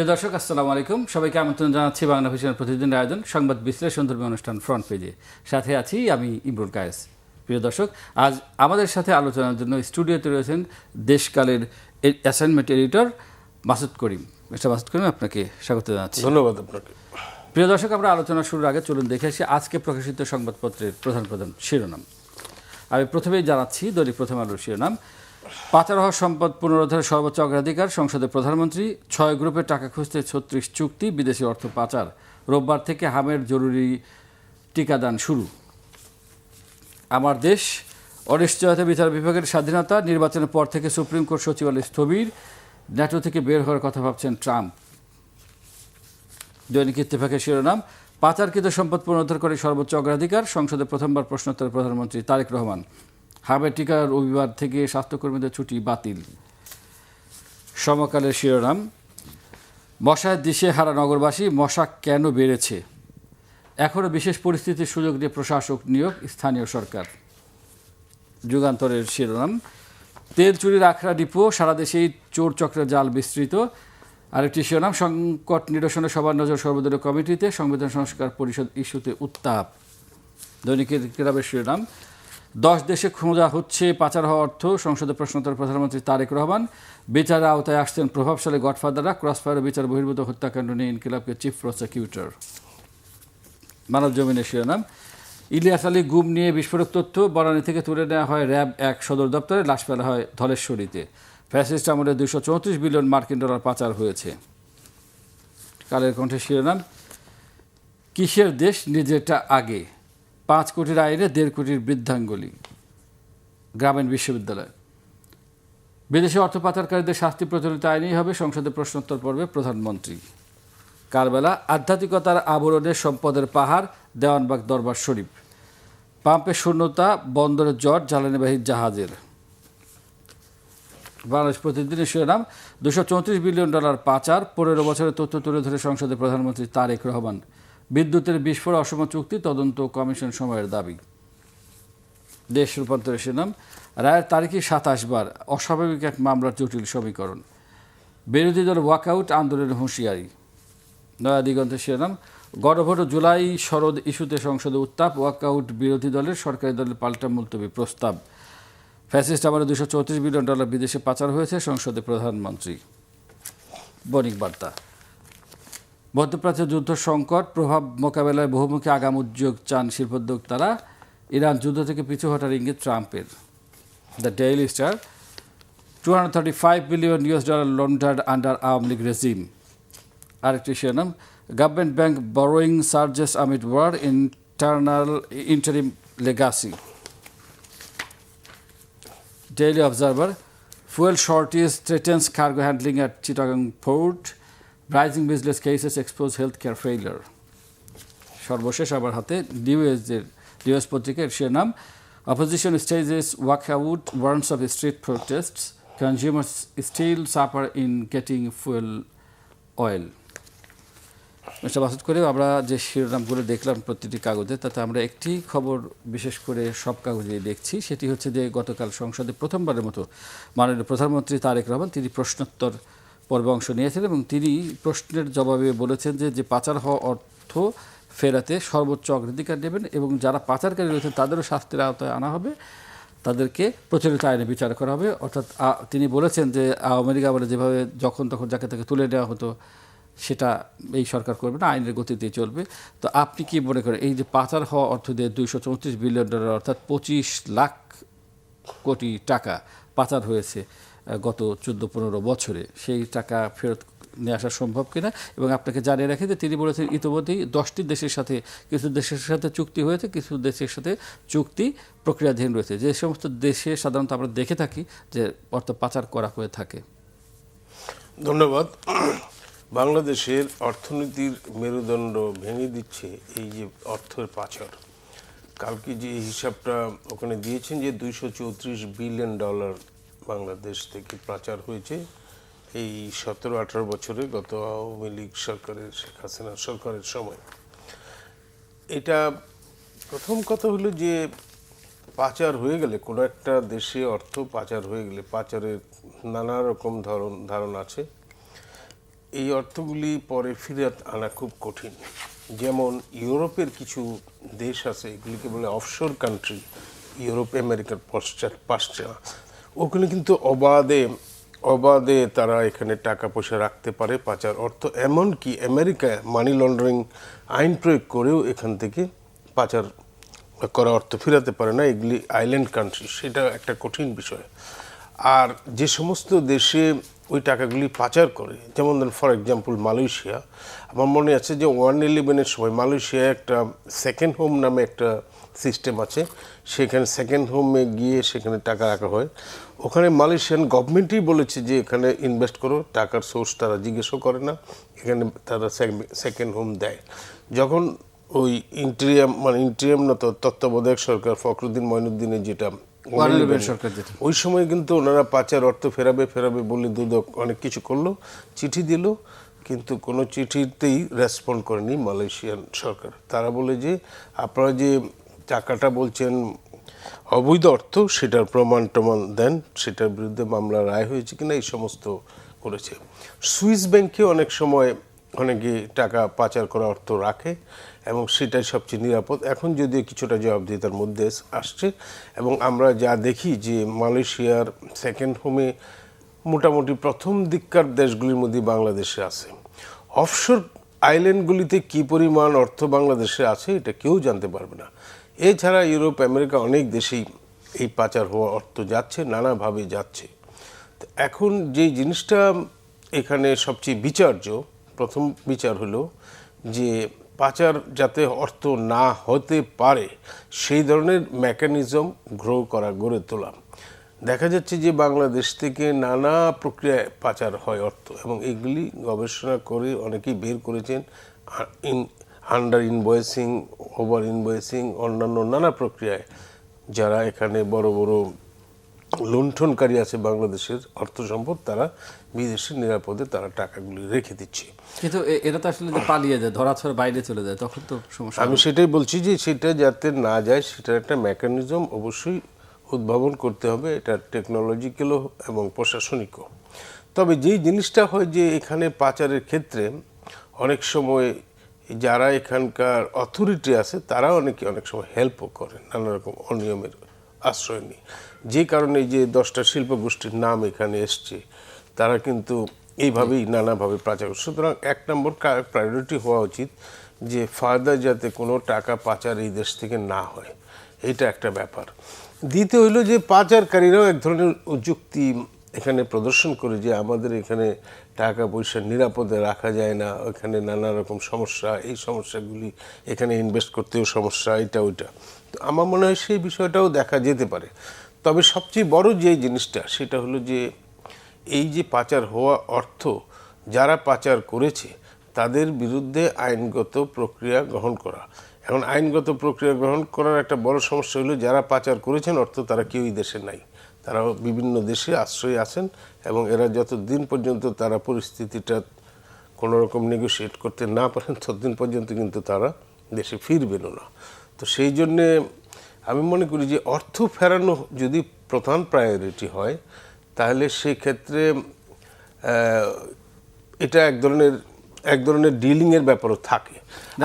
প্রিয় দর্শক, আসসালামু আলাইকুম। সবাইকে আমন্ত্রণ জানাচ্ছি বাংলা ভিশনের প্রতিদিনের আয়োজন সংবাদ বিশ্লেষণধর্মী অনুষ্ঠান ফ্রন্ট পেজে। সাথে আছি আমি ইমরুল কায়েস। প্রিয় দর্শক, আজ আমাদের সাথে আলোচনার জন্য স্টুডিওতে রয়েছেন দেশকালের অ্যাসাইনমেন্ট এডিটর মাসুদ করিম। মিস্টার মাসুদ করিম, আপনাকে স্বাগত জানাচ্ছি। ধন্যবাদ আপনাকে। প্রিয় দর্শক, আমরা আলোচনা শুরুর আগে চলুন দেখে আসি আজকে প্রকাশিত সংবাদপত্রের প্রধান প্রধান শিরোনাম। আমি প্রথমেই জানাচ্ছি দৈনিক প্রথম আলোর শিরোনাম: পাচার হওয়া সম্পদ পুনরুদ্ধারের সর্বোচ্চ অগ্রাধিকার, সংসদে প্রধানমন্ত্রী। 6 গ্রুপের টাকা খুঁজতে 36 চুক্তি, বিদেশি অর্থ পাচার। রোববার থেকে হামের জরুরি টিকাদান শুরু। আমার দেশ, অনিশ্চয়তা বিচার বিভাগের স্বাধীনতা, নির্বাচনের পর থেকে সুপ্রিম কোর্ট সচিবালয় স্থবির, ন্যাটো থেকে বের হওয়ার কথা ভাবছেন ট্রাম্প। দৈনিক ইত্তেফাকের শিরোনাম: পাচারকৃত সম্পদ পুনরুদ্ধার করে সর্বোচ্চ অগ্রাধিকার, সংসদে প্রথমবার প্রশ্নোত্তরে প্রধানমন্ত্রী তারেক রহমান। হামের টিকা রবিবার থেকে স্বাস্থ্যকর্মীদের ছুটি বাতিল। সমকালের শিরোনাম: মশায় দিশে হারা নগরবাসী, মশা কেন বেড়েছে? এখনও বিশেষ পরিস্থিতির সুযোগ নিয়ে প্রশাসক নিয়োগ, স্থানীয় সরকার। যুগান্তরের শিরোনাম: তেল চুরির আখড়া ডিপো, সারা দেশেই চোর চক্রের জাল বিস্তৃত। আরেকটি শিরোনাম: সংকট নিরসনে সবার নজর সর্বদলীয় কমিটিতে, সংবিধান সংস্কার পরিষদ ইস্যুতে উত্তাপ। দৈনিকের কিতাবের শিরোনাম: 10 দেশে খোঁজা হচ্ছে পাচার হওয়া অর্থ, সংসদে প্রশ্নোত্তর প্রধানমন্ত্রী তারেক রহমান। বিচারের আওতায় আসছেন প্রভাবশালী গডফাদাররা, ক্রসফায়ার বিচার বহির্ভূত হত্যাকাণ্ড নিয়ে ইনকিলাবকে চিফ প্রসিকিউটর। মানব জমিনের শিরোনাম: ইলিয়াস আলী গুম নিয়ে বিস্ফোরক তথ্য, বনানী থেকে তুলে নেওয়া হয় র্যাব 1 সদর দপ্তরে, লাশ ফেলা হয় ধলেশ্বরীতে। ফ্যাসিস্ট আমলে 234 বিলিয়ন মার্কিন ডলার পাচার হয়েছে। কালের কণ্ঠের শিরোনাম: কিসের দেশ, নিজেরটা আগে। 5 কোটির আইনে 1.5 কোটির বৃদ্ধাঙ্গুলি। গ্রামীণ বিশ্ববিদ্যালয়: বিদেশি অর্থ পাচারকারীদের শাস্তি প্রচলিত আইনেই হবে, সংসদে প্রশ্নোত্তর পর্বে প্রধানমন্ত্রী। কারবেলা: আধ্যাত্মিকতার আবরণে সম্পদের পাহাড়, দেওয়ানবাগ দরবার শরীফ। পাম্পের শূন্যতা, বন্দরের জট, জ্বালানিবাহী জাহাজের। বাংলাদেশ প্রতিদিনের শিরোনাম: 234 বিলিয়ন ডলার পাচার, 15 বছরের তথ্য তুলে ধরে সংসদে প্রধানমন্ত্রী তারেক রহমান। বিদ্যুতের বিস্ফোরণ অসম চুক্তি, তদন্ত কমিশন সময়ের দাবি। দেশ রূপান্তরের শিরোনাম: রায়ের তারিখই 27 বার, অস্বাভাবিক এক মামলার জটিল সমীকরণ। বিরোধী দল ওয়াকআউট, আন্দোলনের হুঁশিয়ারি। নয়া দিগন্তের শিরোনাম: গণভোট ও জুলাই শরদ ইস্যুতে সংসদে উত্তাপ, ওয়াকআউট বিরোধী দলের, সরকারি দলের পাল্টা মুলতবি প্রস্তাব। ফ্যাসিস্ট আমলে 234 বিলিয়ন ডলার বিদেশে পাচার হয়েছে, সংসদে প্রধানমন্ত্রী। বণিক বার্তা: মধ্যপ্রাচ্যে যুদ্ধ সংকট প্রভাব মোকাবেলায় বহুমুখী আগাম উদ্যোগ চান শিল্পোদ্যোক্তারা। ইরান যুদ্ধ থেকে পিছু হটার ইঙ্গিত ট্রাম্পের। The Daily Star: $235 billion laundered under Awami League regime. আরেকটি শিরোনাম: government bank borrowing surges amid war, interim legacy. Daily Observer: fuel shortage threatens cargo handling at Chittagong port, rising business cases expose health care failure. সর্বশেষ আমার হাতে news পত্রিকার শিরোনাম: opposition stages walkout, warns of street protests, consumers still suffer in getting fuel oil. Mister Masud করে আমরা যে শিরোনামগুলো দেখলাম প্রতিটি কাগজে, তাতে আমরা একটি খবর বিশেষ করে সব কাগজেই দেখছি, সেটি হচ্ছে যে গতকাল সংসদে প্রথমবারের মতো মাননীয় প্রধানমন্ত্রী তারেক রহমান তিনি প্রশ্নোত্তর পর্বে অংশ নিয়েছেন এবং তিনি প্রশ্নের জবাবে বলেছেন যে পাচার হওয়া অর্থ ফেরাতে সর্বোচ্চ অগ্রাধিকার দেবেন এবং যারা পাচারকারী রয়েছেন তাদেরও শাস্তির আওতায় আনা হবে, তাদেরকে প্রচলিত আইনে বিচার করা হবে। অর্থাৎ তিনি বলেছেন যে আওয়ামী লীগ আমলে যেভাবে যখন তখন যাকে তাকে তুলে নেওয়া হতো সেটা এই সরকার করবে না, আইনের গতিতেই চলবে। তো আপনি কি মনে করেন এই যে পাচার হওয়া অর্থ দিয়ে 234 বিলিয়ন ডলার অর্থাৎ 25 লাখ কোটি টাকা পাচার হয়েছে গত 14-15 বছরে, সেই টাকা ফেরত নিয়ে আসা সম্ভব কিনা? এবং আপনাকে জানিয়ে রাখি যে তিনি বলেছেন ইতিমধ্যেই 10টি দেশের সাথে, কিছু দেশের সাথে চুক্তি হয়েছে, কিছু দেশের সাথে চুক্তি প্রক্রিয়াধীন রয়েছে, যে সমস্ত দেশে সাধারণত আমরা দেখে থাকি যে অর্থ পাচার করা হয়ে থাকে। ধন্যবাদ। বাংলাদেশের অর্থনীতির মেরুদণ্ড ভেঙে দিচ্ছে এই যে অর্থের পাচার। কালকে যে হিসাবটা ওখানে দিয়েছেন যে 234 বিলিয়ন ডলার বাংলাদেশ থেকে পাচার হয়েছে এই 17-18 বছরে, গত আওয়ামী লীগ সরকারের, শেখ হাসিনা সরকারের সময়। এটা প্রথম কথা হলো যে পাচার হয়ে গেলে, কোনো একটা দেশে অর্থ পাচার হয়ে গেলে পাচারের নানা রকম ধারণা আছে। এই অর্থগুলি পরে ফিরে আনা খুব কঠিন। যেমন ইউরোপের কিছু দেশ আছে, এগুলিকে বলে অফশোর কান্ট্রি, ইউরোপ আমেরিকার পাশ্চাত্য, ওখানে কিন্তু অবাধে তারা এখানে টাকা পয়সা রাখতে পারে, পাচার অর্থ, এমনকি আমেরিকায় মানি লন্ডারিং আইন প্রয়োগ করেও এখান থেকে পাচার করা অর্থ ফেরাতে পারে না। এগুলি আইল্যান্ড কান্ট্রি, সেটা একটা কঠিন বিষয়। আর যে সমস্ত দেশে ওই টাকাগুলি পাচার করে, যেমন ধরুন ফর এক্সাম্পল মালয়েশিয়া, আমার মনে আছে যে 1/11-এর সময় মালয়েশিয়ায় একটা সেকেন্ড হোম নামে একটা সিস্টেম আছে, সেখানে সেকেন্ড হোমে গিয়ে সেখানে টাকা রাখা হয়। ওখানে মালয়েশিয়ান গভর্নমেন্টই বলেছে যে এখানে ইনভেস্ট করো, টাকার সোর্স তারা জিজ্ঞেসও করে না, এখানে তারা সেকেন্ড হোম দেয়। যখন ওই ইন্টেরিয়াম না তত্ত্বাবধায়ক সরকার ফখরুদ্দিন মঈনুদ্দিনের যেটা সরকার, ওই সময় কিন্তু ওনারা পাচার অর্থ ফেরাবে বলে দুদক অনেক কিছু করলো, চিঠি দিল, কিন্তু কোনো চিঠিতেই রেসপন্ড করেনি মালয়েশিয়ান সরকার। তারা বলে যে আপনারা যে টাকাটা বলছেন অবৈধ অর্থ, সেটার প্রমাণ দেন, সেটার বিরুদ্ধে মামলা রায় হয়েছে কিনা, এই সমস্ত করেছে। সুইস ব্যাংকে অনেক সময় অনেকে টাকা পাচার করা অর্থ রাখে এবং সেটাই সবচেয়ে নিরাপদ। এখন যদিও কিছুটা জবাবদিহিতার মধ্যে আসছে, এবং আমরা যা দেখি যে মালয়েশিয়ার সেকেন্ড হোমে মোটামুটি প্রথম দিককার দেশগুলির মধ্যে বাংলাদেশে আছে। অফশোর আইল্যান্ডগুলিতে কী পরিমাণ অর্থ বাংলাদেশে আছে এটা কেউ জানতে পারবে না। এছাড়া ইউরোপ আমেরিকা অনেক দেশেই এই পাচার হওয়া অর্থ যাচ্ছে, নানাভাবে যাচ্ছে। এখন যেই জিনিসটা এখানে সবচেয়ে বিচার্য, প্রথম বিচার হলো যে পাচার যাতে অর্থ না হতে পারে সেই ধরনের মেকানিজম গড়ে তোলা। দেখা যাচ্ছে যে বাংলাদেশ থেকে নানা প্রক্রিয়ায় পাচার হয় অর্থ, এবং এগুলি গবেষণা করে অনেকেই বের করেছেন। আন্ডার ইনভয়েসিং, ওভার ইনভয়েসিং, অন্যান্য নানা প্রক্রিয়ায় যারা এখানে বড় বড় লুণ্ঠনকারী আছে বাংলাদেশের অর্থ সম্পদ, তারা বিদেশে নিরাপদে তারা টাকাগুলি রেখে দিচ্ছে। কিন্তু এরা তো আসলে পালিয়ে যায়, ধরাছোঁয়ার বাইরে চলে যায়, তখন তো সমস্যা। আমি সেটাই বলছি যে সেটা যাতে না যায় সেটার একটা মেকানিজম অবশ্যই উদ্ভাবন করতে হবে, এটা টেকনোলজিক্যালও এবং প্রশাসনিকও। তবে যেই জিনিসটা হয় যে এখানে পাচারের ক্ষেত্রে অনেক সময় যারা এখানকার অথরিটি আছে তারা অনেক সময় হেল্পও করে, নানা রকম অনিয়মের আশ্রয় নিয়ে। যে কারণে যে 10টা শিল্পগোষ্ঠীর নাম এখানে এসছে, তারা কিন্তু এইভাবেই নানাভাবে পাচার। সুতরাং 1 নম্বর প্রায়োরিটি হওয়া উচিত যে ফার্দার যাতে কোনো টাকা পাচার এই দেশ থেকে না হয়, এটা একটা ব্যাপার। দ্বিতীয় হলো যে পাচারকারীরাও এক ধরনের যুক্তি এখানে প্রদর্শন করে যে আমাদের এখানে টাকা পয়সা নিরাপদে রাখা যায় না, ওখানে নানা রকম সমস্যা, এই সমস্যাগুলি এখানে ইনভেস্ট করতেও সমস্যা, এটা ওইটা। তো আমার মনে হয় সেই বিষয়টাও দেখা যেতে পারে। তবে সবচেয়ে বড় যে জিনিসটা সেটা হলো যে এই যে পাচার হওয়া অর্থ যারা পাচার করেছে তাদের বিরুদ্ধে আইনগত প্রক্রিয়া গ্রহণ করা। এখন আইনগত প্রক্রিয়া গ্রহণ করার একটা বড় সমস্যা হলো যারা পাচার করেছেন অর্থ তারা কেউই দেশে নাই, তারাও বিভিন্ন দেশে আশ্রয় আছেন, এবং এরা যতদিন পর্যন্ত তারা পরিস্থিতিটা কোনো রকম নেগোশিয়েট করতে না পারেন ততদিন পর্যন্ত কিন্তু তারা দেশে ফিরবেনও না। তো সেই জন্যে আমি মনে করি যে অর্থ ফেরানো যদি প্রধান প্রায়োরিটি হয় তাহলে সেক্ষেত্রে এটা এক ধরনের ডিলিংয়ের ব্যাপারও থাকে।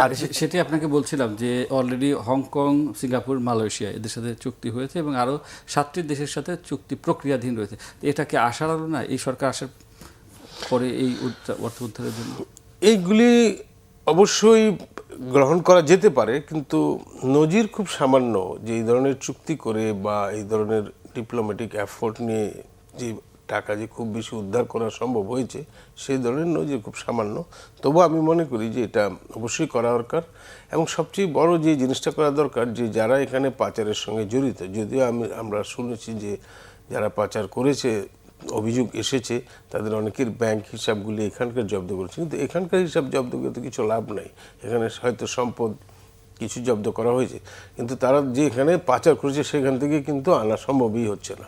আর সেটি আপনাকে বলছিলাম যে অলরেডি হংকং, সিঙ্গাপুর, মালয়েশিয়া এদের সাথে চুক্তি হয়েছে এবং আরও 7টি দেশের সাথে চুক্তি প্রক্রিয়াধীন রয়েছে। এটা কি আশার আলো না এই সরকার আসার পরে এই অর্থ উদ্ধারের জন্য? এইগুলি অবশ্যই গ্রহণ করা যেতে পারে, কিন্তু নজির খুব সামান্য যে এই ধরনের চুক্তি করে বা এই ধরনের ডিপ্লোম্যাটিক এফোর্ট নিয়ে যে টাকা যে খুব বেশি উদ্ধার করা সম্ভব হয়েছে সেই ধরনের নজির খুব সামান্য। তবু আমি মনে করি যে এটা অবশ্যই করা দরকার, এবং সবচেয়ে বড় যে জিনিসটা করা দরকার যে যারা এখানে পাচারের সঙ্গে জড়িত, যদিও আমরা শুনেছি যে যারা পাচার করেছে অভিযোগ এসেছে তাদের অনেকের ব্যাংক হিসাবগুলি এখানকার জব্দ করেছে, কিন্তু এখানকার হিসাব জব্দ করে তো কিছু লাভ নাই। এখানে হয়তো সম্পদ কিছু জব্দ করা হয়েছে, কিন্তু তারা যে এখানে পাচার করেছে সেখান থেকে কিন্তু আনা সম্ভবই হচ্ছে না।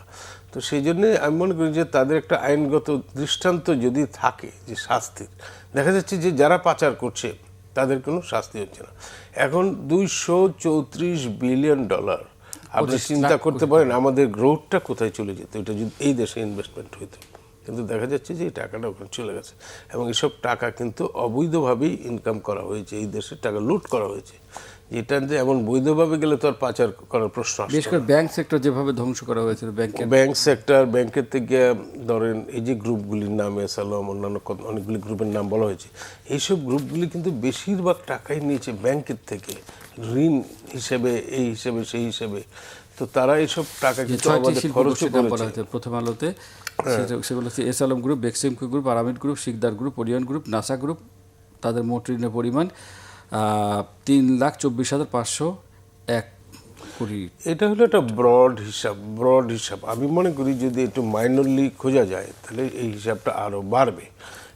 তো সেই জন্যে আমি মনে করি যে তাদের একটা আইনগত দৃষ্টান্ত যদি থাকে যে শাস্তির, দেখা যাচ্ছে যে যারা পাচার করছে তাদের কোনো শাস্তি হচ্ছে না। এখন $234 বিলিয়ন, আপনি চিন্তা করতে পারেন আমাদের গ্রোথটা কোথায় চলে যেত এটা যদি এই দেশে ইনভেস্টমেন্ট হইতো। কিন্তু দেখা যাচ্ছে যে এই টাকাটা ওখানে চলে গেছে এবং এসব টাকা কিন্তু অবৈধভাবেই ইনকাম করা হয়েছে, এই দেশের টাকা লুট করা হয়েছে। এটা যে এমন বৈধভাবে গেলে তো আর পাচার করার প্রশ্ন আসে বিশেষ করে ব্যাংক সেক্টর যেভাবে ধ্বংস করা হয়েছিল, ব্যাংক সেক্টর, ব্যাংকের থেকে ধরেন এই যে গ্রুপগুলির নাম এসালাম, অন্যান্য অনেকগুলি গ্রুপের নাম বলা হয়েছে, এইসব গ্রুপগুলি কিন্তু বেশিরভাগ টাকাই নিয়েছে ব্যাংকের থেকে ঋণ হিসেবে, এই হিসেবে সেই হিসেবে। তো তারা এইসব টাকা কিন্তু আমাদের খরচ করেছে। প্রথম আলোতে সেগুলো হচ্ছে S Alam group, Beximco group, Aramit group, Sikder group, Orion group, Nassa group. তাদের মোট ঋণের পরিমাণ 3,24,501 কোটি। এটা হলো একটা ব্রড হিসাব। আমি মনে করি যদি একটু মাইনরলি খোঁজা যায় তাহলে এই হিসাবটা আরও বাড়বে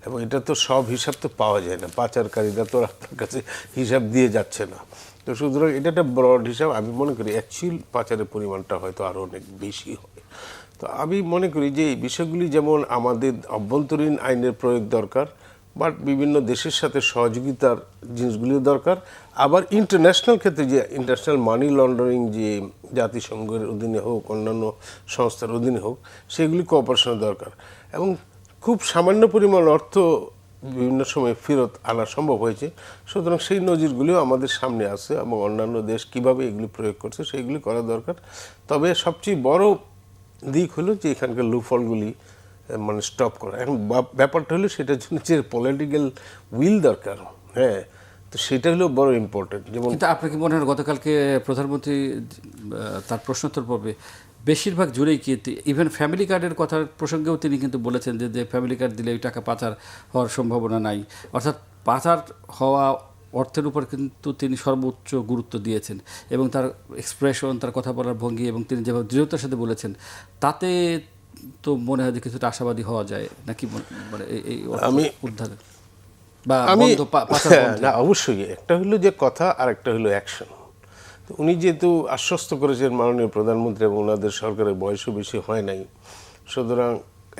এবং এটা তো সব হিসাব তো পাওয়া যায় না, পাচারকারীরা তো আপনার কাছে হিসাব দিয়ে যাচ্ছে না। তো সুতরাং এটা একটা ব্রড হিসাব। আমি মনে করি অ্যাকচুয়াল পাচারের পরিমাণটা হয়তো আরও অনেক বেশি হবে। তো আমি মনে করি যে এই বিষয়গুলি যেমন আমাদের অভ্যন্তরীণ আইনের প্রয়োগ দরকার, বাট বিভিন্ন দেশের সাথে সহযোগিতার জিনিসগুলিও দরকার, আবার ইন্টারন্যাশনাল ক্ষেত্রে যে ইন্টারন্যাশনাল মানি লন্ডারিং যে জাতিসংঘের অধীনে হোক, অন্যান্য সংস্থার অধীনে হোক, সেগুলি কোঅপারেশনের দরকার। এবং খুব সামান্য পরিমাণ অর্থ বিভিন্ন সময় ফেরত আনা সম্ভব হয়েছে, সুতরাং সেই নজিরগুলিও আমাদের সামনে আছে এবং অন্যান্য দেশ কীভাবে এগুলি প্রয়োগ করছে সেইগুলি করা দরকার। তবে সবচেয়ে বড় দিক হলো যে এখানকার লুফলগুলি মানে স্টপ করা। এখন ব্যাপারটা হলো সেটার জন্য যে পলিটিক্যাল উইল দরকার, হ্যাঁ, তো সেটা হলো বড় ইম্পর্টেন্ট। যেমন কিন্তু আপনার কি মনে হয় গতকালকে প্রধানমন্ত্রী তার প্রশ্নোত্তর পর্বে বেশিরভাগ জুড়েই কি ইভেন ফ্যামিলি কার্ডের কথার প্রসঙ্গেও তিনি কিন্তু বলেছেন যে ফ্যামিলি কার্ড দিলে ওই টাকা পাচার হওয়ার সম্ভাবনা নাই, অর্থাৎ পাচার হওয়া অর্থের উপর কিন্তু তিনি সর্বোচ্চ গুরুত্ব দিয়েছেন এবং তার এক্সপ্রেশন, তার কথা বলার ভঙ্গি এবং তিনি যেভাবে দৃঢ়তার সাথে বলেছেন, তাতে তো মনে হয় যে কিছুটা আশাবাদী হওয়া যায় নাকি, মানে এই উদ্ধার বা না, অবশ্যই একটা হলো যে কথা আর একটা হলো অ্যাকশন। তো উনি যেহেতু আশ্বস্ত করেছেন মাননীয় প্রধানমন্ত্রী এবং ওনাদের সরকারের বয়সও বেশি হয় নাই, সুতরাং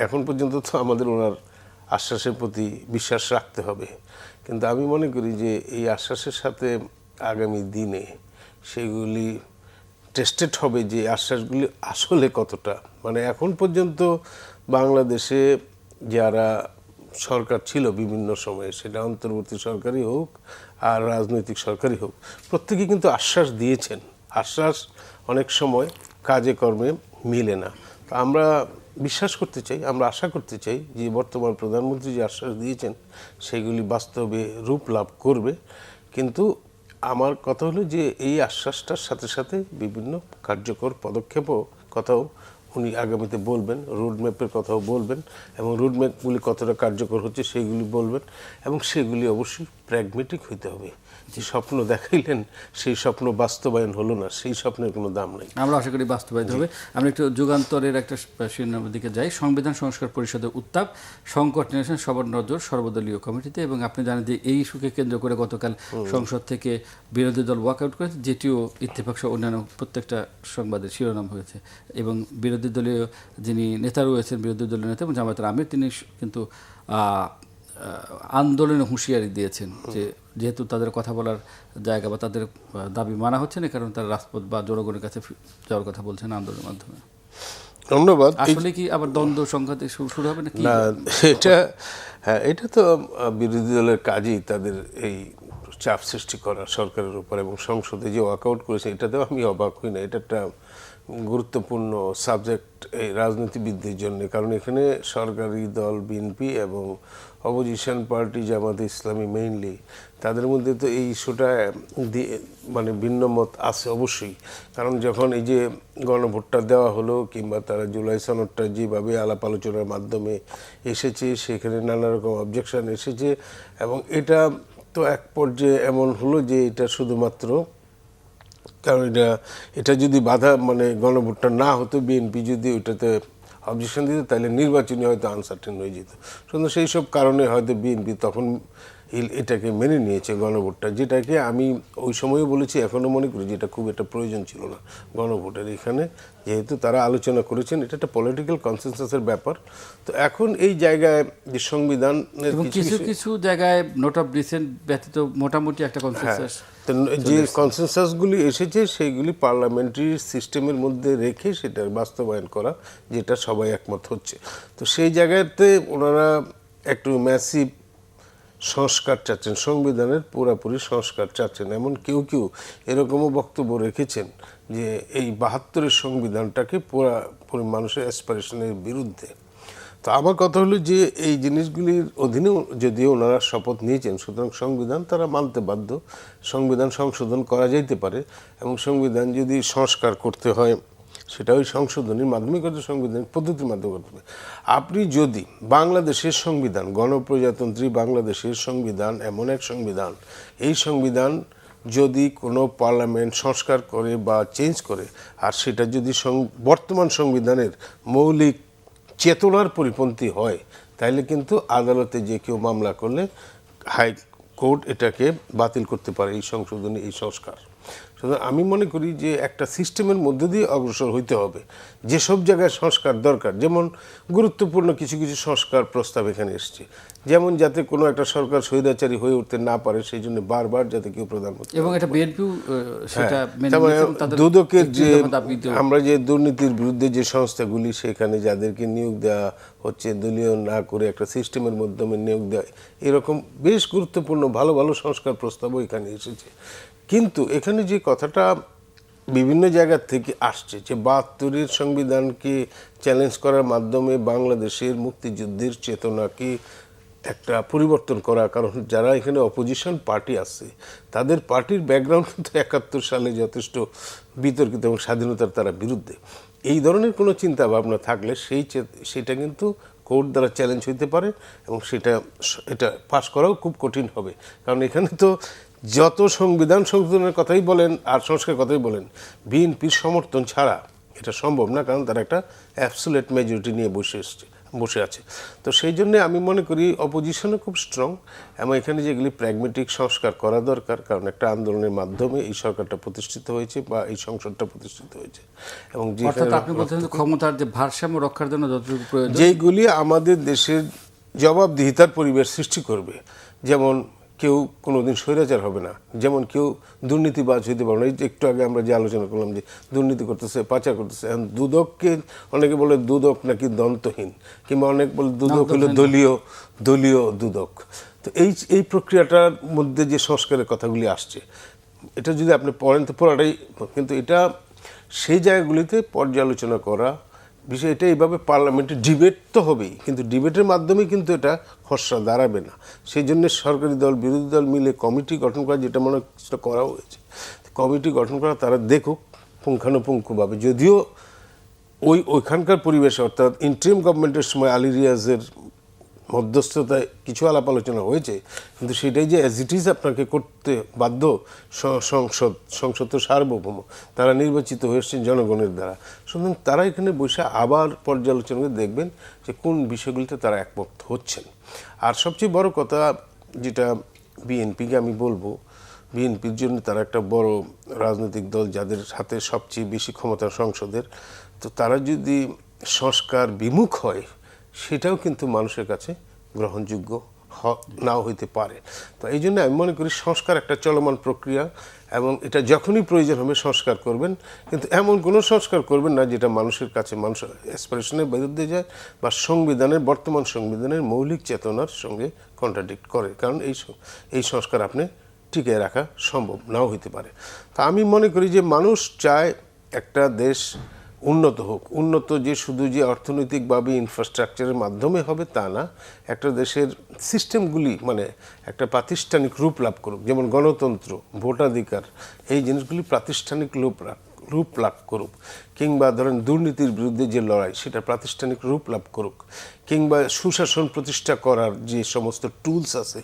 এখন পর্যন্ত তো আমাদের ওনার আশ্বাসের প্রতি বিশ্বাস রাখতে হবে। কিন্তু আমি মনে করি যে এই আশ্বাসের সাথে আগামী দিনে সেগুলি টেস্টেড হবে যে আশ্বাসগুলি আসলে কতটা। মানে এখন পর্যন্ত বাংলাদেশে যারা সরকার ছিল বিভিন্ন সময়ে, সেটা অন্তর্বর্তী সরকারই হোক আর রাজনৈতিক সরকারই হোক, প্রত্যেকে কিন্তু আশ্বাস দিয়েছেন। আশ্বাস অনেক সময় কাজে কর্মে মিলে না। তো আমরা বিশ্বাস করতে চাই, আমরা আশা করতে চাই যে বর্তমান প্রধানমন্ত্রী যে আশ্বাস দিয়েছেন সেগুলি বাস্তবে রূপ লাভ করবে। কিন্তু আমার কথা হলো যে এই আশ্বাসটার সাথে সাথে বিভিন্ন কার্যকর পদক্ষেপও কথাও উনি আগামীতে বলবেন, রোডম্যাপের কথাও বলবেন এবং রোডম্যাপগুলি কতটা কার্যকর হচ্ছে সেইগুলি বলবেন এবং সেগুলি অবশ্যই প্র্যাগমেটিক হইতে হবে। যে স্বপ্ন দেখাইলেন সেই স্বপ্ন বাস্তবায়ন হলো না, সেই স্বপ্নের কোনো দাম নেই। আমরা আশা করি বাস্তবায়িত হবে। আমরা একটু যুগান্তরের একটা শিরোনামের দিকে যাই। সংবিধান সংস্কার পরিষদের উত্তাপ, সংকট নিয়েছেন সবার নজর সর্বদলীয় কমিটিতে। এবং আপনি জানেন যে এই ইস্যুকে কেন্দ্র করে গতকাল সংসদ থেকে বিরোধী দল ওয়াকআউট করেছে, যেটিও ইত্তেফাক সহ অন্যান্য প্রত্যেকটা সংবাদের শিরোনাম হয়েছে। এবং বিরোধী দলীয় যিনি নেতা রয়েছেন, বিরোধী দলীয় নেতা এবং জামায়াতের আমির, তিনি কিন্তু আন্দোলনে হুঁশিয়ারি দিয়েছেন যে যেহেতু তাদের কথা বলার জায়গা বা তাদের দাবি মানা হচ্ছে না, কারণ তারা রাজপথ বা জনগণের কাছে যাওয়ার কথা বলছেন আন্দোলনের মাধ্যমে। ধন্যবাদ। আসলে কি আবার দ্বন্দ্ব সংঘাত শুরু হবে না? এটা তো বিরোধী দলের কাজই তাদের এই চাপ সৃষ্টি করা সরকারের উপর, এবং সংসদে যে ওয়াকআউট করেছে এটাতেও আমি অবাক হই না। এটা একটা গুরুত্বপূর্ণ সাবজেক্ট এই রাজনীতিবিদদের জন্য, কারণ এখানে সরকারি দল বিএনপি এবং অপোজিশন পার্টি জামাতে ইসলামী মেইনলি, তাদের মধ্যে তো এই ইস্যুটা মানে ভিন্ন মত আছে অবশ্যই। কারণ যখন এই যে গণভোটটা দেওয়া হলো কিংবা তারা জুলাই সনদটা যেভাবে আলাপ আলোচনার মাধ্যমে এসেছে, সেখানে নানা রকম অবজেকশন এসেছে এবং এটা তো এক পর্যায়ে এমন হলো যে এটা শুধুমাত্র, কারণ এটা যদি বাধা মানে গণভোটটা না হতো, বিএনপি যদি ওইটাতে অবজেকশন দিত তাহলে নির্বাচনী হয়তো আনসার্টেন হয়ে যেত। সুতরাং সেই সব কারণে হয়তো বিএনপি তখন এটাকে মেনে নিয়েছে গণভোটটা, যেটাকে আমি ওই সময়ে বলেছি, এখনও মনে করি যে এটা খুব একটা প্রয়োজন ছিল না গণভোটের। এখানে যেহেতু তারা আলোচনা করেছেন, এটা একটা পলিটিক্যাল কনসেনসাসের ব্যাপার। তো এখন এই জায়গায় যে সংবিধানের কিছু কিছু জায়গায় নোট অফ ডিসেন্ট ব্যতীত মোটামুটি একটা কনসেনসাস, যে কনসেনসাসগুলি এসেছে সেইগুলি পার্লামেন্টারি সিস্টেমের মধ্যে রেখে সেটার বাস্তবায়ন করা, যেটা সবাই একমত হচ্ছে। তো সেই জায়গাতে ওনারা একটু ম্যাসিভ সংস্কার চাচ্ছেন, সংবিধানের পুরোপুরি সংস্কার চাচ্ছেন। এমন কেউ কেউ এরকমও বক্তব্য রেখেছেন যে এই 72-এর সংবিধানটাকে পুরোপুরি মানুষের অ্যাসপিরেশনের বিরুদ্ধে। তো আমার কথা হলো যে এই জিনিসগুলির অধীনেও যদিও ওনারা শপথ নিয়েছেন, সুতরাং সংবিধান তারা মানতে বাধ্য। সংবিধান সংশোধন করা যাইতে পারে, এবং সংবিধান যদি সংস্কার করতে হয় সেটা ওই সংশোধনের মাধ্যমে করতে, সংবিধানিক পদ্ধতির মাধ্যমে করতে হবে। আপনি যদি বাংলাদেশের সংবিধান, গণপ্রজাতন্ত্রী বাংলাদেশের সংবিধান এমন এক সংবিধান, এই সংবিধান যদি কোনো পার্লামেন্ট সংস্কার করে বা চেঞ্জ করে, আর সেটা যদি বর্তমান সংবিধানের মৌলিক চেতনার পরিপন্থী হয়, তাইলে কিন্তু আদালতে যে কেউ মামলা করলে হাইকোর্ট এটাকে বাতিল করতে পারে, এই সংশোধনী, এই সংস্কার। সুতরাং আমি মনে করি যে একটা সিস্টেমের মধ্যে দিয়ে অগ্রসর হইতে হবে। যেসব জায়গায় সংস্কার দরকার, যেমন গুরুত্বপূর্ণ কিছু কিছু সংস্কার প্রস্তাব এখানে এসছে, যেমন যাতে কোনো একটা সরকার স্বৈরাচারী হয়ে উঠতে না পারে, সেই জন্য বারবার যাতে কেউ প্রধানমন্ত্রী, এবং এটা বিএনপিও সেটা দুদকের যে আমরা যে দুর্নীতির বিরুদ্ধে যে সংস্থাগুলি, সেখানে যাদেরকে নিয়োগ দেওয়া হচ্ছে দলীয় না করে একটা সিস্টেমের মাধ্যমে নিয়োগ দেওয়া, এরকম বেশ গুরুত্বপূর্ণ ভালো ভালো সংস্কার প্রস্তাবও এখানে এসেছে। কিন্তু এখানে যে কথাটা বিভিন্ন জায়গা থেকে আসছে যে 72-এর সংবিধানকে চ্যালেঞ্জ করার মাধ্যমে বাংলাদেশের মুক্তিযুদ্ধের চেতনাকে একটা পরিবর্তন করা, কারণ যারা এখানে অপোজিশন পার্টি আছে তাদের পার্টির ব্যাকগ্রাউন্ড কিন্তু 71 সালে যথেষ্ট বিতর্কিত এবং স্বাধীনতার তারা বিরুদ্ধে। এই ধরনের কোনো চিন্তা ভাবনা থাকলে সেটা কিন্তু কোর্ট দ্বারা চ্যালেঞ্জ হইতে পারে, এবং এটা পাশ করাও খুব কঠিন হবে। কারণ এখানে তো যত সংবিধান সংশোধনের কথাই বলেন আর সংস্কারের কথাই বলেন, বিএনপির সমর্থন ছাড়া এটা সম্ভব না, কারণ তারা একটা অ্যাবসোলিউট মেজরিটি নিয়ে বসে আছে। তো সেই জন্য আমি মনে করি অপোজিশনও খুব স্ট্রং, এবং এখানে যেগুলি প্র্যাগমেটিক সংস্কার করা দরকার, কারণ একটা আন্দোলনের মাধ্যমে এই সরকারটা প্রতিষ্ঠিত হয়েছে বা এই সংসদটা প্রতিষ্ঠিত হয়েছে, এবং আপনি বলছেন ক্ষমতার যে ভারসাম্য রক্ষার জন্য যতটুকু প্রয়োজন, যেইগুলি আমাদের দেশের জবাবদিহিতার পরিবেশ সৃষ্টি করবে। যেমন কেউ কোনোদিন স্বৈরাচার হবে না, যেমন কেউ দুর্নীতিবাজ হইতে পারবে না। এই যে একটু আগে আমরা যে আলোচনা করলাম যে দুর্নীতি করতেছে, পাচার করতেছে, এখন দুদককে অনেকে বলে দুদক নাকি দন্তহীন, কিংবা অনেক বলে দুদক হলো দলীয় দুদক। তো এই প্রক্রিয়াটার মধ্যে যে সংস্কারের কথাগুলি আসছে, এটা যদি আপনি পড়েন তো পুরাটাই, কিন্তু এটা সেই জায়গাগুলিতে পর্যালোচনা করা বিষয়, এটা এইভাবে পার্লামেন্টে ডিবেট তো হবেই, কিন্তু ডিবেটের মাধ্যমে কিন্তু এটা খসড়া দাঁড়াবে না। সেই জন্য সরকারি দল বিরোধী দল মিলে কমিটি গঠন করা, যেটা মনে হয় কিছুটা করা হয়েছে, কমিটি গঠন করা, তারা দেখুক পুঙ্খানুপুঙ্খভাবে। যদিও ওইখানকার পরিবেশে, অর্থাৎ ইন্টারিম গভর্নমেন্টের সময় আলী রিয়াজের মধ্যস্থতায় কিছু আলাপ আলোচনা হয়েছে, কিন্তু সেটাই যে অ্যাজ ইট ইজ আপনাকে করতে বাধ্য। সংসদ তো সার্বভৌম, তারা নির্বাচিত হয়েছেন জনগণের দ্বারা। সুতরাং তারা এখানে বসে আবার পর্যালোচনা করে দেখবেন যে কোন বিষয়গুলিতে তারা একমত হচ্ছেন। আর সবচেয়ে বড় কথা যেটা বিএনপিকে আমি বলবো, বিএনপির জন্য তারা একটা বড় রাজনৈতিক দল, যাদের হাতে সবচেয়ে বেশি ক্ষমতা সংসদের, তো তারা যদি সংস্কার বিমুখ হয়, সেটাও কিন্তু মানুষের কাছে গ্রহণযোগ্য নাও হইতে পারে। তো এই জন্য আমি মনে করি সংস্কার একটা চলমান প্রক্রিয়া, এবং এটা যখনই প্রয়োজন হবে সংস্কার করবেন, কিন্তু এমন কোনো সংস্কার করবেন না যেটা মানুষের কাছে, মানুষের অ্যাসপিরেশনের বিরুদ্ধে যায় বা বর্তমান সংবিধানের মৌলিক চেতনার সঙ্গে কন্ট্রাডিক্ট করে, কারণ এই সংস্কার আপনি টিকিয়ে রাখা সম্ভব নাও হইতে পারে। তা আমি মনে করি যে মানুষ চায় একটা দেশ উন্নত হোক। উন্নত যে শুধু যে অর্থনৈতিকভাবে ইনফ্রাস্ট্রাকচারের মাধ্যমে হবে তা না, একটা দেশের সিস্টেমগুলি মানে একটা প্রাতিষ্ঠানিক রূপ লাভ করুক, যেমন গণতন্ত্র, ভোটাধিকার, এই জিনিসগুলি প্রাতিষ্ঠানিক রূপ লাভ করুক, কিংবা ধরেন দুর্নীতির বিরুদ্ধে যে লড়াই সেটা প্রাতিষ্ঠানিক রূপ লাভ করুক, কিংবা সুশাসন প্রতিষ্ঠা করার যে সমস্ত টুলস আছে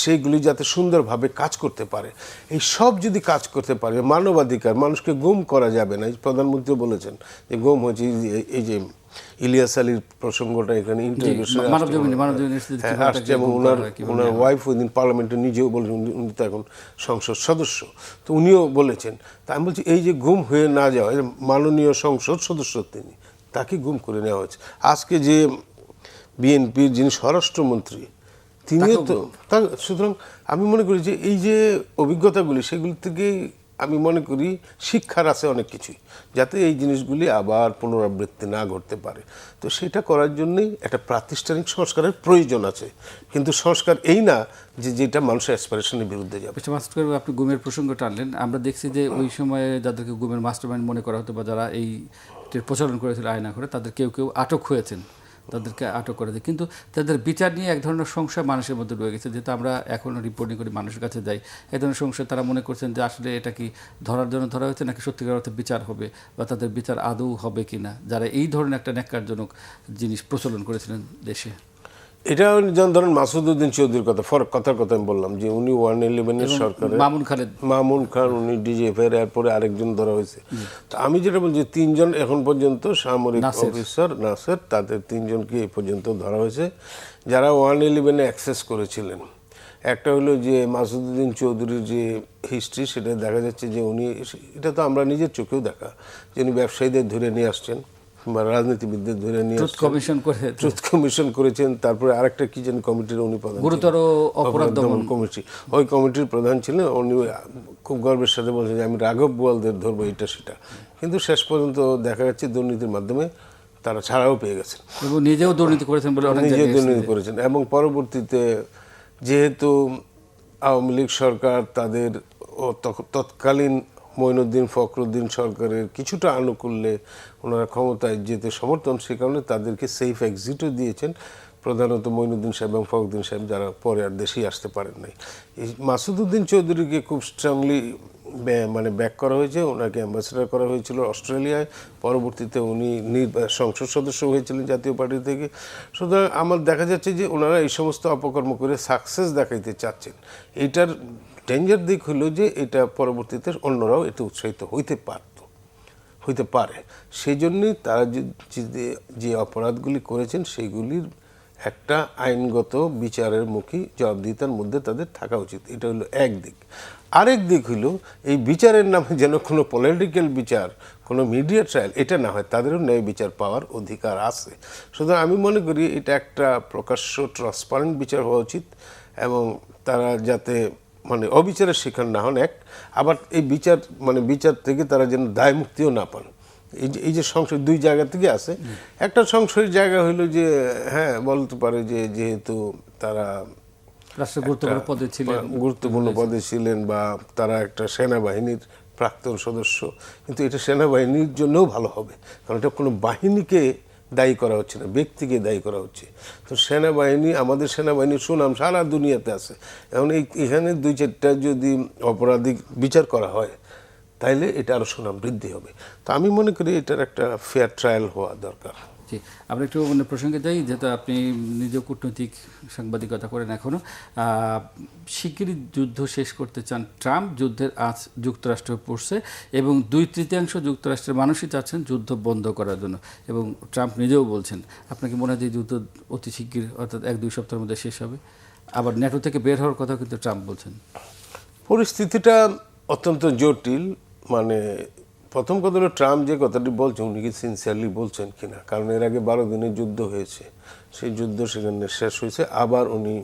সেইগুলি যাতে সুন্দরভাবে কাজ করতে পারে। এই সব যদি কাজ করতে পারে, মানবাধিকার, মানুষকে গুম করা যাবে না। প্রধানমন্ত্রী বলেছেন যে গুম হয়েছে, এই যে ইলিয়াস আলীর প্রসঙ্গটা এখানে ইন্টারভিউশনে আসছে এবং ওনার ওয়াইফ ওই দিন পার্লামেন্টে নিজেও বলেছেন, উনি তো এখন সংসদ সদস্য, তো উনিও বলেছেন। তা আমি বলছি এই যে গুম হয়ে না যাওয়া, মাননীয় সংসদ সদস্য তিনি, তাকে গুম করে নেওয়া হয়েছে। আজকে যে বিএনপির যিনি স্বরাষ্ট্রমন্ত্রী তিনিও তো, সুতরাং আমি মনে করি যে এই যে অভিজ্ঞতাগুলি সেগুলি থেকে আমি মনে করি শিক্ষার আছে অনেক কিছুই, যাতে এই জিনিসগুলি আবার পুনরাবৃত্তি না ঘটতে পারে। তো সেটা করার জন্যই একটা প্রাতিষ্ঠানিক সংস্কারের প্রয়োজন আছে, কিন্তু সংস্কার এই না যে যেটা মানুষের অ্যাসপিরেশনের বিরুদ্ধে যাবে। আপনি গুমের প্রসঙ্গ টানলেন, আমরা দেখছি যে ওই সময়ে যাদেরকে গুমের মাস্টারমাইন্ড মনে করা হতো বা যারা এই প্রচলন করেছিল আয়না করে, তাদের কেউ কেউ আটক হয়েছেন, তাদেরকে আটক করে দেয়, কিন্তু তাদের বিচার নিয়ে এক ধরনের সংশয় মানুষের মধ্যে রয়ে গেছে। যেহেতু আমরা এখনও রিপোর্টিং করি, মানুষের কাছে যাই, এক ধরনের সংশয় তারা মনে করছেন যে আসলে এটা কি ধরার জন্য ধরা হয়েছে নাকি সত্যিকার অর্থে বিচার হবে বা তাদের বিচার আদৌ হবে কি না, যারা এই ধরনের একটা ন্যাক্কারজনক জিনিস প্রচলন করেছিলেন দেশে। এটা যেমন ধরেন মাসুদউদ্দিন চৌধুরীর কথার কথা আমি বললাম যে উনি 111-এর সরকারে, মামুন খান উনি ডিজিএফ এরপরে আরেকজন ধরা হয়েছে। তো আমি যেটা বলছি, 3 জন এখন পর্যন্ত সামরিক অফিসার নাসের, তাদের 3 জনকে এই পর্যন্ত ধরা হয়েছে যারা 111-এ অ্যাক্সেস করেছিলেন। একটা হলো যে মাসুদউদ্দিন চৌধুরীর যে হিস্ট্রি, সেটা দেখা যাচ্ছে যে উনি, এটা তো আমরা নিজের চোখেও দেখা, যে উনি ব্যবসায়ীদের ধরে নিয়ে আসছেন বা রাজনীতিবিদদের ধরে নিয়ে ট্রুথ কমিশন করেছেন। তারপরে আরেকটা কি যেন কমিটির উনি প্রধান, গুরুতর অপরাধ দমন কমিটি, ওই কমিটির প্রধান ছিলেন। উনি খুব গর্বের সাথে বলছেন যে আমি রাঘব বোয়ালদের ধরবো, এটা সেটা, কিন্তু শেষ পর্যন্ত দেখা যাচ্ছে দুর্নীতির মাধ্যমে তারা ছাড়াও পেয়ে গেছেন এবং নিজেও দুর্নীতি করেছেন বলে নিজেও দুর্নীতি করেছেন। এবং পরবর্তীতে যেহেতু আওয়ামী লীগ সরকার তাদের তৎকালীন মঈনুদ্দিন ফখরুদ্দিন সরকারের কিছুটা আনুকূল্যে ওনারা ক্ষমতায় যেতে সমর্থন, সে কারণে তাদেরকে সেফ এক্সিটও দিয়েছেন, প্রধানত মঈনুদ্দিন সাহেব এবং ফখরুদ্দিন সাহেব, যারা পরে আর দেশেই আসতে পারেন নাই। এই মাসুদউদ্দিন চৌধুরীকে খুব স্ট্রংলি মানে ব্যাক করা হয়েছে, ওনাকে অ্যাম্বাসেডার করা হয়েছিল অস্ট্রেলিয়ায়, পরবর্তীতে উনি সংসদ সদস্য হয়েছিলেন জাতীয় পার্টি থেকে। সুতরাং আমার দেখা যাচ্ছে যে ওনারা এই সমস্ত অপকর্ম করে সাকসেস দেখাইতে চাচ্ছেন। এইটার ডেঞ্জার দিক হলো যে এটা পরবর্তীতে অন্যরাও এতে উৎসাহিত হইতে পারে। সেই জন্যই তারা যে অপরাধগুলি করেছেন সেইগুলির একটা আইনগত বিচারের মুখী জবাবদিহিতার মধ্যে তাদের থাকা উচিত। এটা হলো এক দিক। আরেক দিক হলো এই বিচারের নামে যেন কোনো পলিটিক্যাল বিচার, কোনো মিডিয়া ট্রায়াল এটা না হয়, তাদেরও ন্যায় বিচার পাওয়ার অধিকার আছে। সুতরাং আমি মনে করি এটা একটা প্রকাশ্য ট্রান্সপারেন্ট বিচার হওয়া উচিত এবং তারা যাতে মানে অবিচারের শিকার না হন এক, আবার এই বিচার থেকে তারা যেন দায় মুক্তিও না পান। এই যে সংশয় 2 জায়গা থেকে আছে। একটা সংশয়ের জায়গা হইলো যে হ্যাঁ বলতে পারে যে যেহেতু তারা গুরুত্বপূর্ণ পদে ছিলেন বা তারা একটা সেনাবাহিনীর প্রাক্তন সদস্য, কিন্তু এটা সেনাবাহিনীর জন্যও ভালো হবে, কারণ এটা কোনো বাহিনীকে দায়ী করা হচ্ছে না, ব্যক্তিকে দায়ী করা হচ্ছে। তো সেনাবাহিনী, আমাদের সেনাবাহিনীর সুনাম সারা দুনিয়াতে আছে। এখন এখানে 2-4টা যদি অপরাধিক বিচার করা হয় তাইলে এটা আরও সুনাম বৃদ্ধি হবে। তো আমি মনে করি এটার একটা ফেয়ার ট্রায়াল হওয়া দরকার। জি, আমরা একটু প্রসঙ্গে যাই, যেহেতু আপনি নিজেও কূটনৈতিক সাংবাদিকতা করেন এখনও। শিগগিরই যুদ্ধ শেষ করতে চান ট্রাম্প, যুদ্ধের আঁচ যুক্তরাষ্ট্র পড়ছে এবং 2/3 যুক্তরাষ্ট্রের মানুষই চাচ্ছেন যুদ্ধ বন্ধ করার জন্য, এবং ট্রাম্প নিজেও বলছেন। আপনাকে মনে হয় যে যুদ্ধ অতি শিগগির অর্থাৎ 1-2 সপ্তাহের মধ্যে শেষ হবে? আবার ন্যাটো থেকে বের হওয়ার কথা কিন্তু ট্রাম্প বলছেন। পরিস্থিতিটা অত্যন্ত জটিল। মানে প্রথম কথা হলো ট্রাম্প যে কথাটি বলছেন উনি কি সিনসিয়ারলি বলছেন কিনা, কারণ এর আগে 12 দিনের যুদ্ধ হয়েছে, সেই যুদ্ধ সেখানে শেষ হয়েছে, আবার উনি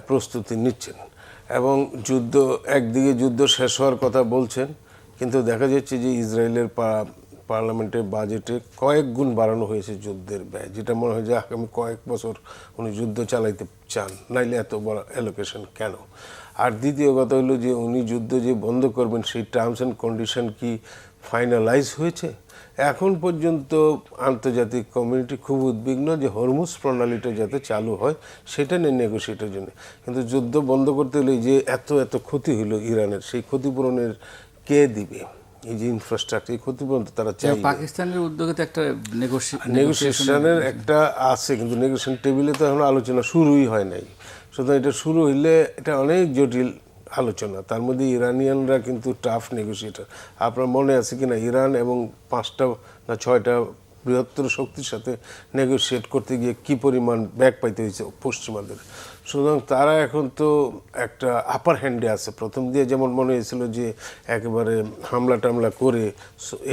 প্রস্তুতি নিচ্ছেন এবং একদিকে যুদ্ধ শেষ হওয়ার কথা বলছেন, কিন্তু দেখা যাচ্ছে যে ইসরায়েলের পার্লামেন্টের বাজেটে কয়েক গুণ বাড়ানো হয়েছে যুদ্ধের ব্যয়, যেটা মনে হয় যে আগামী কয়েক বছর উনি যুদ্ধ চালাইতে চান, নাইলে এত বড় অ্যালোকেশন কেন। আর দ্বিতীয় কথা হলো যে উনি যুদ্ধ যে বন্ধ করবেন সেই টার্মস অ্যান্ড কন্ডিশন কি ফাইনালাইজ হয়েছে? এখন পর্যন্ত আন্তর্জাতিক কমিউনিটি খুব উদ্বিগ্ন যে হরমুজ প্রণালীটা যাতে চালু হয় সেটা নিয়ে নেগোসিয়েটের জন্য। কিন্তু যুদ্ধ বন্ধ করতে হলে যে এত ক্ষতি হলো ইরানের, সেই ক্ষতিপূরণের কে দিবে? এই যে ইনফ্রাস্ট্রাকচার, এই ক্ষতিপূরণ তারা চাই। পাকিস্তানের উদ্যোগে তো একটা নেগোসিয়েশনের একটা আছে, কিন্তু নেগোসিয়েশন টেবিলে তো এখন আলোচনা শুরুই হয় নাই। সুতরাং এটা শুরু হইলে এটা অনেক জটিল আলোচনা। তার মধ্যে ইরানিয়ানরা কিন্তু টাফ নেগোসিয়েটার। আপনার মনে আছে কিনা ইরান এবং 5টা না 6টা বৃহত্তর শক্তির সাথে নেগোশিয়েট করতে গিয়ে কি পরিমাণ ব্যাক পাইতে হয়েছে পশ্চিমাদের। সুতরাং তারা এখন তো একটা আপার হ্যান্ডে আছে। প্রথম দিয়ে যেমন মনে হয়েছিল যে একেবারে হামলা টামলা করে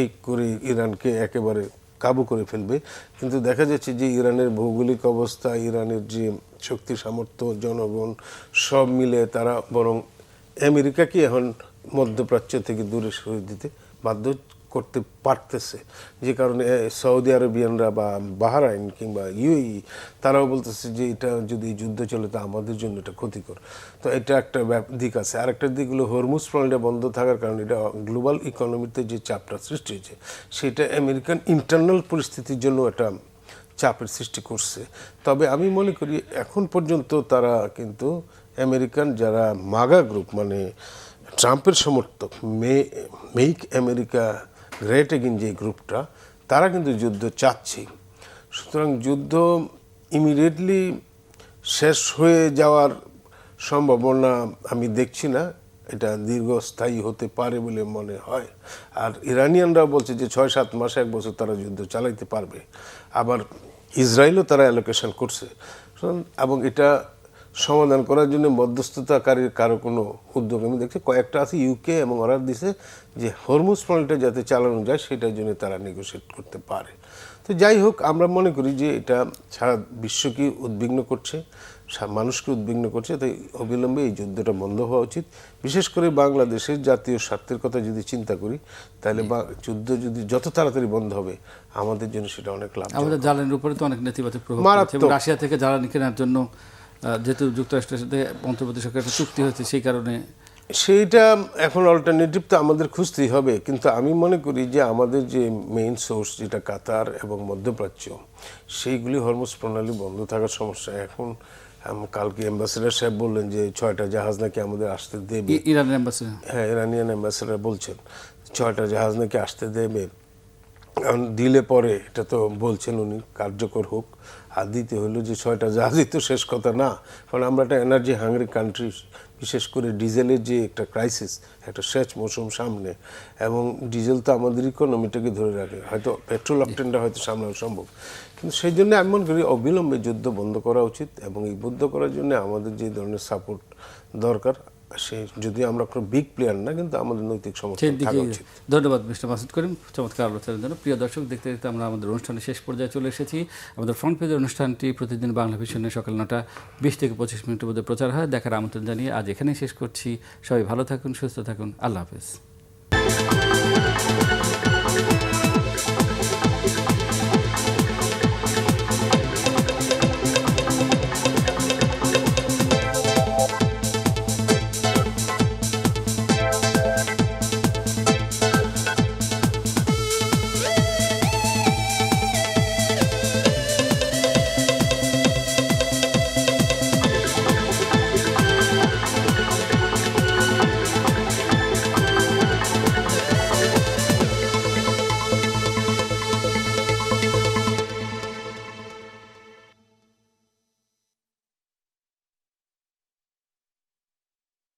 এই করে ইরানকে একেবারে কাবু করে ফেলবে, কিন্তু দেখা যাচ্ছে যে ইরানের ভৌগোলিক অবস্থা, ইরানের যে শক্তি সামর্থ্য, জনগণ সব মিলে তারা বরং আমেরিকাকে এখন মধ্যপ্রাচ্য থেকে দূরে সরিয়ে দিতে বাধ্য করতে পারতেছে। যে কারণে সৌদি আরবিয়ানরা বা বাহরাইন কিংবা ইউএই তারাও বলতেছে যে এটা যদি যুদ্ধ চলে তো আমাদের জন্য এটা ক্ষতিকর। তো এটা একটা দিক আছে। আরেকটা দিক হলো হরমুজ প্রণালীটা বন্ধ থাকার কারণে এটা গ্লোবাল ইকোনমিতে যে চাপটা সৃষ্টি হয়েছে সেটা আমেরিকান ইন্টারনাল পরিস্থিতির জন্য একটা চাপের সৃষ্টি করছে। তবে আমি মনে করি এখন পর্যন্ত তারা কিন্তু আমেরিকান যারা মাগা গ্রুপ মানে ট্রাম্পের সমর্থক, মেক আমেরিকা গ্রেট এগেইন যে গ্রুপটা, তারা কিন্তু যুদ্ধ চাচ্ছে। সুতরাং যুদ্ধ ইমিডিয়েটলি শেষ হয়ে যাওয়ার সম্ভাবনা আমি দেখছি না। এটা দীর্ঘস্থায়ী হতে পারে বলে মনে হয়। আর ইরানিয়ানরাও বলছে যে 6-7 মাস 1 বছর তারা যুদ্ধ চালাইতে পারবে। আবার ইসরায়েলও তারা অ্যালোকেশন করছে এবং এটা সমাধান করার জন্য মধ্যস্থতাকারীর কারো কোনো উদ্যোগ আমি দেখছি। কয়েকটা আছে ইউকে এবং ওরা দিছে যে হরমুজ প্রণালীটা যাতে চালানো যায় সেটার জন্য তারা নেগোশিয়েট করতে পারে। তো যাই হোক, আমরা মনে করি যে এটা সারা বিশ্বকে উদ্বিগ্ন করছে, মানুষকে উদ্বিগ্ন করছে। তাই অবিলম্বে এই যুদ্ধটা বন্ধ হওয়া উচিত। বিশেষ করে বাংলাদেশের জাতীয় স্বার্থের কথা যদি চিন্তা করি তাহলে যুদ্ধ যদি যত তাড়াতাড়ি বন্ধ হবে আমাদের জন্য সেটা অনেক লাভ। আমাদের জ্বালানির উপরে তো অনেক নেতিবাচক প্রভাব পড়ছে এবং রাশিয়া থেকে জ্বালানি কেনার জন্য যেহেতু যুক্তরাষ্ট্রের সাথে অন্তর্বর্তী সরকারের একটা চুক্তি হয়েছে সেই কারণে সেইটা এখন অল্টারনেটিভ তো আমাদের খুঁজতেই হবে। কিন্তু আমি মনে করি যে আমাদের যে মেইন সোর্স যেটা কাতার এবং মধ্যপ্রাচ্য, সেইগুলি হরমুজ প্রণালী বন্ধ থাকার সমস্যা। এখন কালকে অ্যাম্বাসেডার সাহেব বললেন যে 6টা জাহাজ নাকি আমাদের আসতে দেবে। ইরানের অ্যাম্বাসেডার, হ্যাঁ, ইরানিয়ান অ্যাম্বাসেডার বলছেন 6টা জাহাজ নাকি আসতে দেবে। দিলে পরে এটা তো বলছেন উনি কার্যকর হোক। আর দিতে হলো যে 6টা জাহাজই তো শেষ কথা না, কারণ আমরা একটা এনার্জি হাংরি কান্ট্রি। বিশেষ করে ডিজেলের যে একটা ক্রাইসিস, একটা সেচ মৌসুম সামনে, এবং ডিজেল তো আমাদের ইকোনমিটাকে ধরে রাখে। হয়তো পেট্রোল অকটেনটা হয়তো সামলানো সম্ভব, কিন্তু সেই জন্য আমি মনে করি অবিলম্বে যুদ্ধ বন্ধ করা উচিত। এবং এই বন্ধ করার জন্য আমাদের যে ধরনের সাপোর্ট দরকার, সে যদি আমরা কোনো বিগ প্লেয়ার না, কিন্তু আমাদের নৈতিক সমর্থন থাকা উচিত। ধন্যবাদ মিস্টার মাসুদ করিম চমৎকার আলোচনার জন্য। প্রিয় দর্শক, দেখতে দেখতে আমরা আমাদের অনুষ্ঠানের শেষ পর্যায়ে চলে এসেছি। আমাদের ফ্রন্ট পেজের অনুষ্ঠানটি প্রতিদিন বাংলা ভিশনে সকাল 9টা 20 থেকে 25 মিনিটের মধ্যে প্রচার হয়। দেখার আমন্ত্রণ জানিয়ে আজ এখানেই শেষ করছি। সবাই ভালো থাকুন, সুস্থ থাকুন। আল্লাহ হাফেজ।